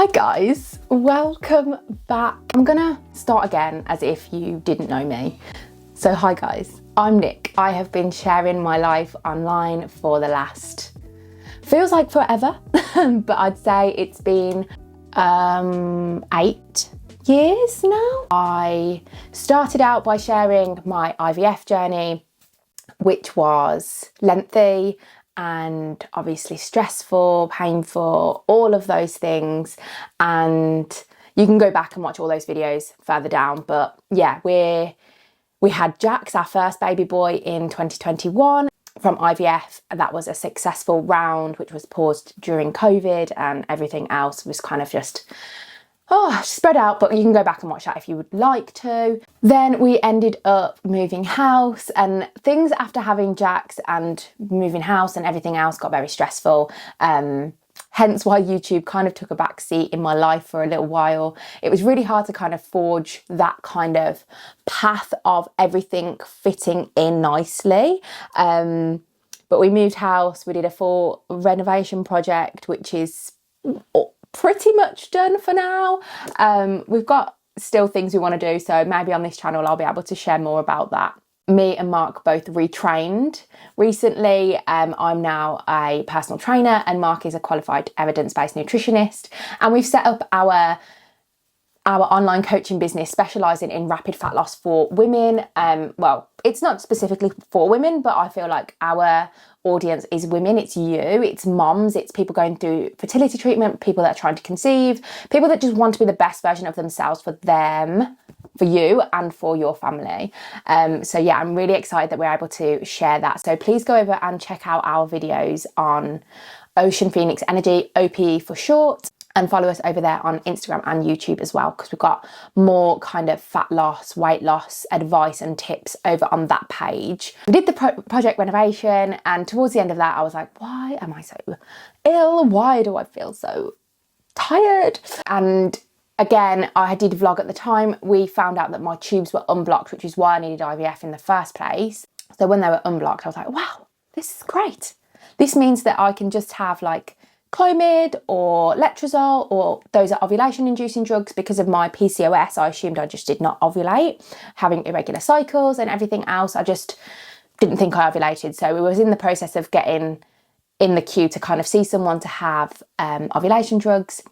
Hi guys, welcome back. I'm gonna start again as if you didn't know me. So hi guys, I'm Nick. I have been sharing my life online for the last, feels like forever, but I'd say it's been 8 years now. I started out by sharing my IVF journey, which was lengthy and obviously stressful, painful, all of those things. And you can go back and watch all those videos further down. But yeah, we had Jax, our first baby boy, in 2021 from IVF. That was a successful round, which was paused during COVID, and everything else was kind of just spread out, but you can go back and watch that if you would like to. Then we ended up moving house, and things after having Jax and moving house and everything else got very stressful. Hence why YouTube kind of took a back seat in my life for a little while. It was really hard to kind of forge that kind of path of everything fitting in nicely. But we moved house, we did a full renovation project, which is pretty much done for now. We've got still things we want to do, so maybe on this channel I'll be able to share more about that. Me and Mark both retrained recently. I'm now a personal trainer and Mark is a qualified evidence-based nutritionist, and we've set up our online coaching business specialising in rapid fat loss for women. Well, it's not specifically for women, but I feel like our audience is women. It's you, it's moms, it's people going through fertility treatment, people that are trying to conceive, people that just want to be the best version of themselves for them, for you and for your family. So yeah, I'm really excited that we're able to share that. So please go over and check out our videos on Ocean Phoenix Energy, OPE for short, and follow us over there on Instagram and YouTube as well, because we've got more kind of fat loss, weight loss advice and tips over on that page. We did the project renovation, and towards the end of that I was like, why am I so ill? Why do I feel so tired? And again, I did a vlog at the time. We found out that my tubes were unblocked, which is why I needed IVF in the first place. So when they were unblocked, I was like, wow, this is great. This means that I can just have like Clomid or Letrozole, or those are ovulation inducing drugs. Because of my PCOS, I assumed I just did not ovulate, having irregular cycles and everything else. I just didn't think I ovulated. So we was in the process of getting in the queue to kind of see someone to have ovulation drugs.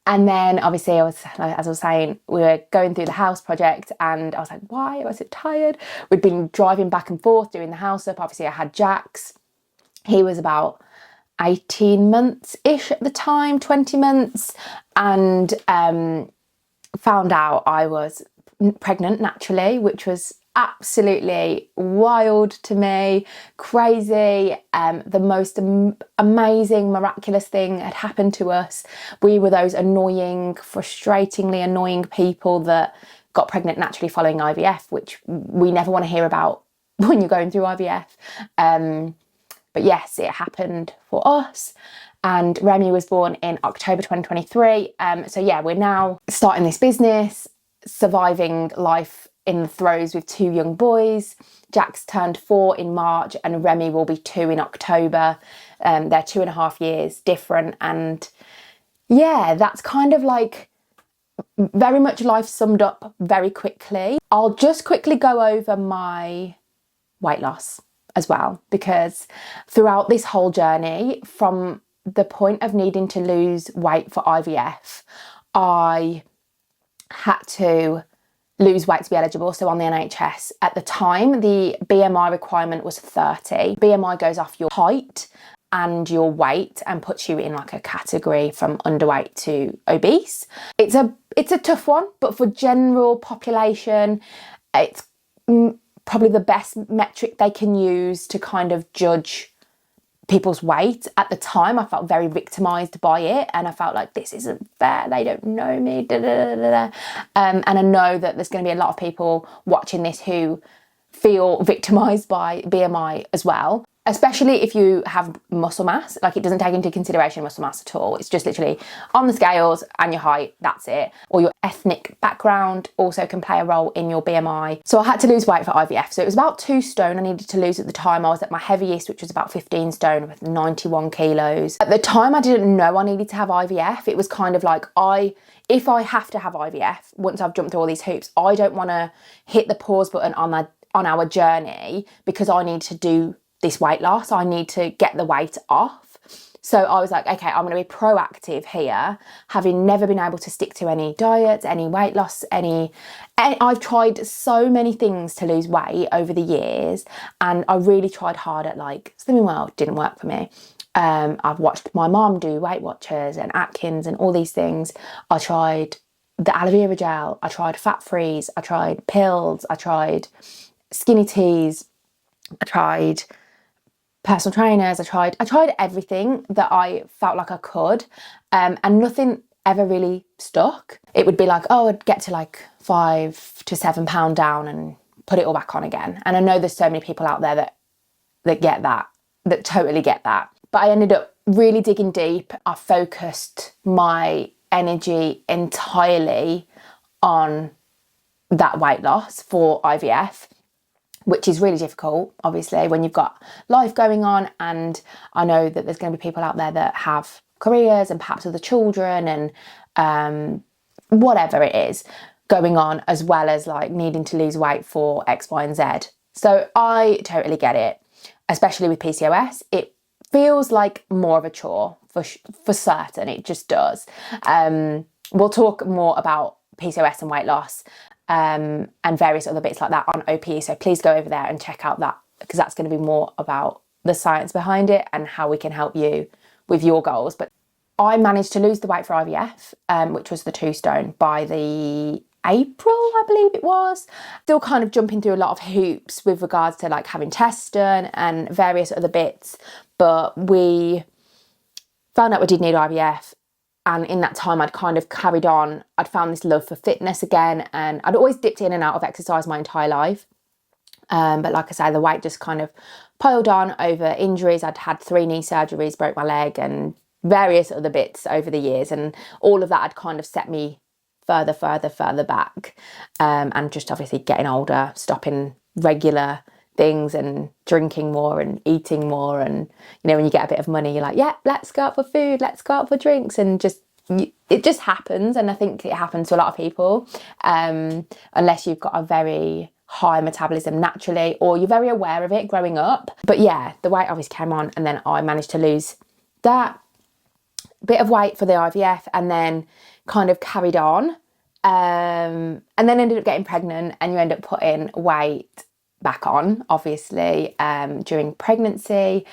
And then obviously as I was saying, we were going through the house project and I was like, why am I so tired? We'd been driving back and forth doing the house up. Obviously I had Jax. He was about 18 months-ish at the time, 20 months, and found out I was pregnant naturally, which was absolutely wild to me, crazy. The most amazing, miraculous thing had happened to us. We were those annoying, frustratingly annoying people that got pregnant naturally following IVF, which we never want to hear about when you're going through IVF. But yes, it happened for us, and Remy was born in October 2023. So yeah, we're now starting this business, surviving life in the throes with 2 young boys. Jax turned 4 in March and Remy will be 2 in October. They're 2.5 years different, and yeah, that's kind of like very much life summed up very quickly. I'll just quickly go over my weight loss as well, because throughout this whole journey, from the point of needing to lose weight for IVF, I had to lose weight to be eligible. So on the NHS at the time, the BMI requirement was 30. BMI goes off your height and your weight and puts you in like a category from underweight to obese. It's a tough one, but for general population, it's probably the best metric they can use to kind of judge people's weight. At the time, I felt very victimised by it, and I felt like this isn't fair, they don't know me, da, da, da, da. And I know that there's going to be a lot of people watching this who feel victimised by BMI as well. especially if you have muscle mass. Like, it doesn't take into consideration muscle mass at all. It's just literally on the scales and your height, that's it. Or your ethnic background also can play a role in your BMI. So I had to lose weight for IVF. So it was about 2 stone I needed to lose at the time. I was at my heaviest, which was about 15 stone with 91 kilos. At the time, I didn't know I needed to have IVF. It was kind of like, if I have to have IVF, once I've jumped through all these hoops, I don't want to hit the pause button on our journey because I need to do this weight loss. I need to get the weight off. So I was like, okay, I'm going to be proactive here, having never been able to stick to any diets, any weight loss, I've tried so many things to lose weight over the years, and I really tried hard at like Slimming World. Didn't work for me. I've watched my mom do Weight Watchers and Atkins and all these things. I tried the aloe vera gel. I tried fat freeze. I tried pills. I tried skinny teas. I tried personal trainers. I tried everything that I felt like I could, and nothing ever really stuck. It would be like, oh, I'd get to like 5 to 7 pound down and put it all back on again. And I know there's so many people out there that get that totally get that. But I ended up really digging deep. I focused my energy entirely on that weight loss for IVF, which is really difficult, obviously, when you've got life going on. And I know that there's going to be people out there that have careers and perhaps other children and whatever it is going on, as well as like needing to lose weight for X, Y, and Z. So I totally get it, especially with PCOS. It feels like more of a chore for certain. It just does. We'll talk more about PCOS and weight loss and various other bits like that on OPE. So please go over there and check out that, because that's going to be more about the science behind it and how we can help you with your goals. But I managed to lose the weight for IVF, which was the 2 stone, by the April, I believe it was. Still kind of jumping through a lot of hoops with regards to like having tests done and various other bits. But we found out we did need IVF. And in that time, I'd kind of carried on. I'd found this love for fitness again. And I'd always dipped in and out of exercise my entire life. But like I say, the weight just kind of piled on over injuries. I'd had 3 knee surgeries, broke my leg, and various other bits over the years. And all of that had kind of set me further back. And just obviously getting older, stopping regular things and drinking more and eating more. And, you know, when you get a bit of money, you're like, yeah, let's go out for food, let's go out for drinks. And it just happens. And I think it happens to a lot of people, unless you've got a very high metabolism naturally, or you're very aware of it growing up. But yeah, the weight obviously came on, and then I managed to lose that bit of weight for the IVF, and then kind of carried on, and then ended up getting pregnant. And you end up putting weight back on, obviously, during pregnancy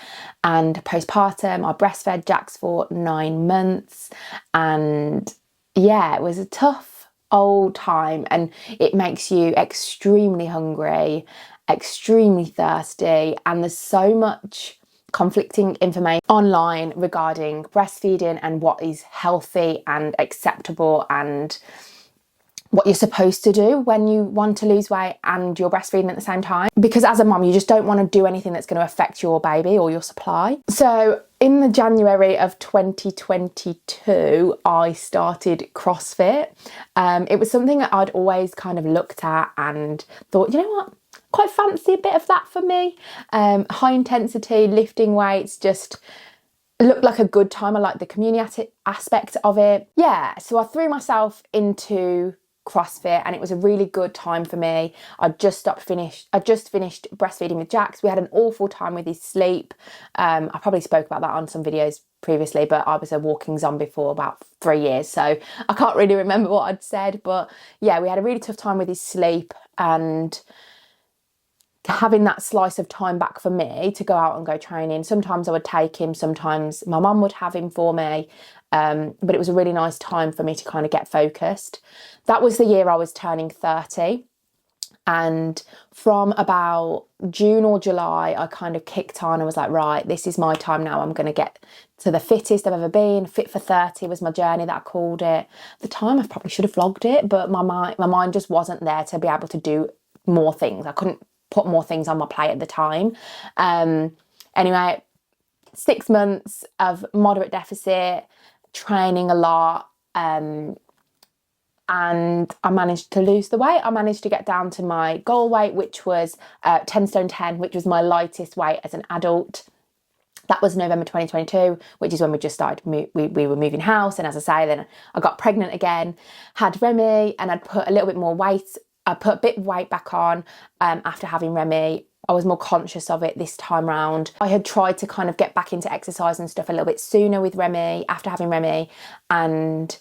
and postpartum. I breastfed Jax for 9 months, and yeah, it was a tough old time, and it makes you extremely hungry, extremely thirsty, and there's so much conflicting information online regarding breastfeeding and what is healthy and acceptable and what you're supposed to do when you want to lose weight and you're breastfeeding at the same time. Because as a mum, you just don't want to do anything that's going to affect your baby or your supply. So in the January of 2022, I started CrossFit. It was something that I'd always kind of looked at and thought, you know what? Quite fancy a bit of that for me. High intensity, lifting weights, just looked like a good time. I liked the community aspect of it. Yeah, so I threw myself into CrossFit, and it was a really good time for me. I just finished breastfeeding with Jax. We had an awful time with his sleep. I probably spoke about that on some videos previously, but I was a walking zombie for about 3 years, so I can't really remember what I'd said. But yeah, we had a really tough time with his sleep, and having that slice of time back for me to go out and go training. Sometimes I would take him, sometimes my mum would have him for me. But it was a really nice time for me to kind of get focused. That was the year I was turning 30. And from about June or July, I kind of kicked on. I was like, right, this is my time now. I'm going to get to the fittest I've ever been. Fit for 30 was my journey that I called it. At the time, I probably should have vlogged it, but my mind just wasn't there to be able to do more things. I couldn't put more things on my plate at the time. Anyway, 6 months of moderate deficit, training a lot, and I managed to lose the weight. I managed to get down to my goal weight, which was 10 stone 10, which was my lightest weight as an adult. That was November 2022, which is when we just started, we were moving house. And as I say, then I got pregnant again, had Remy, and I'd put a little bit more weight. I put a bit of weight back on after having Remy. I was more conscious of it this time round. I had tried to kind of get back into exercise and stuff a little bit sooner with Remy, after having Remy, and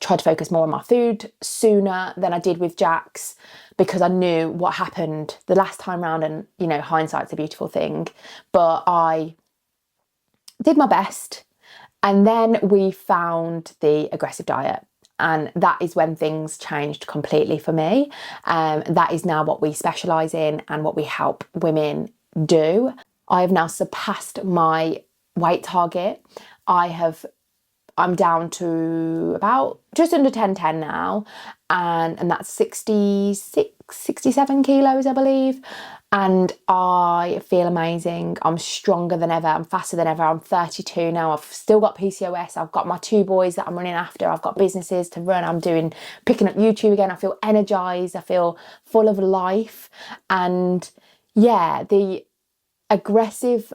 tried to focus more on my food sooner than I did with Jax, because I knew what happened the last time round, and you know, hindsight's a beautiful thing. But I did my best, and then we found the aggressive diet, and that is when things changed completely for me. That is now what we specialise in and what we help women do. I have now surpassed my weight target. I'm down to about just under 1010 now, and that's 67 kilos, I believe. And I feel amazing. I'm stronger than ever. I'm faster than ever. I'm 32 now. I've still got PCOS. I've got my 2 boys that I'm running after. I've got businesses to run. I'm picking up YouTube again. I feel energized. I feel full of life. And yeah, the aggressive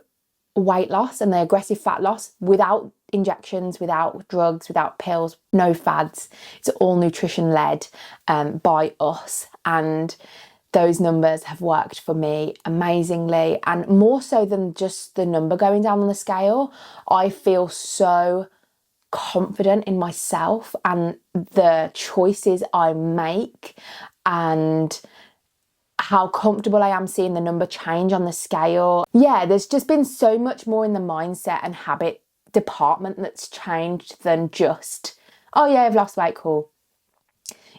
weight loss and the aggressive fat loss, without injections, without drugs, without pills, no fads. It's all nutrition led by us, and those numbers have worked for me amazingly. And more so than just the number going down on the scale, I feel so confident in myself and the choices I make, and how comfortable I am seeing the number change on the scale. Yeah, there's just been so much more in the mindset and habit department that's changed than just, oh yeah, I've lost weight, cool.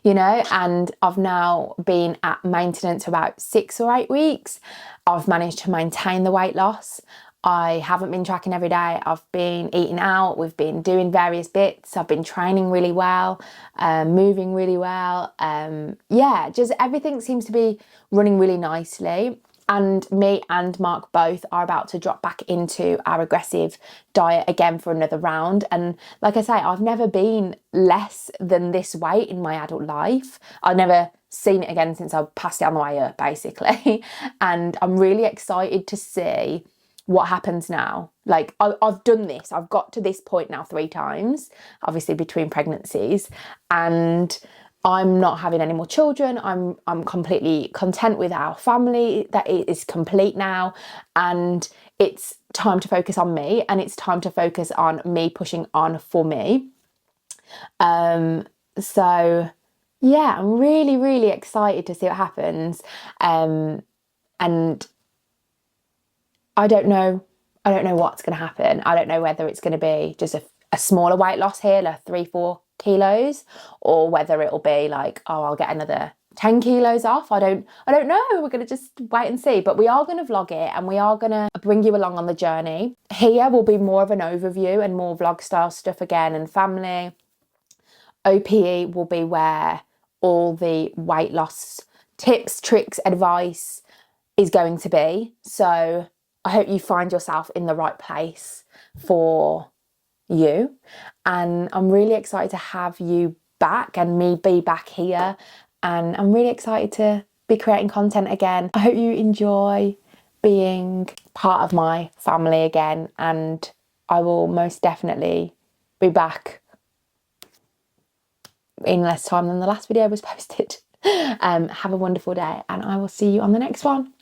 You know, and I've now been at maintenance for about 6 or 8 weeks. I've managed to maintain the weight loss. I haven't been tracking every day. I've been eating out. We've been doing various bits. I've been training really well, moving really well. Yeah, just everything seems to be running really nicely. And me and Mark both are about to drop back into our aggressive diet again for another round. And like I say, I've never been less than this weight in my adult life. I've never seen it again since I passed it on the way up, basically. And I'm really excited to see what happens now. Like, I've done this. I've got to this point now 3 times, obviously between pregnancies, and I'm not having any more children. I'm completely content with our family, that it is complete now, and it's time to focus on me, and it's time to focus on me pushing on for me. So yeah, I'm really, really excited to see what happens. And I don't know what's going to happen. I don't know whether it's going to be just a smaller weight loss here, like 3-4 kilos, or whether it'll be like, oh, I'll get another 10 kilos off. I don't know. We're going to just wait and see. But we are going to vlog it, and we are going to bring you along on the journey. Here will be more of an overview and more vlog style stuff again, and family. OPE will be where all the weight loss tips, tricks, advice is going to be. So I hope you find yourself in the right place for you. And I'm really excited to have you back and me be back here. And I'm really excited to be creating content again. I hope you enjoy being part of my family again. And I will most definitely be back in less time than the last video was posted. Have a wonderful day, and I will see you on the next one.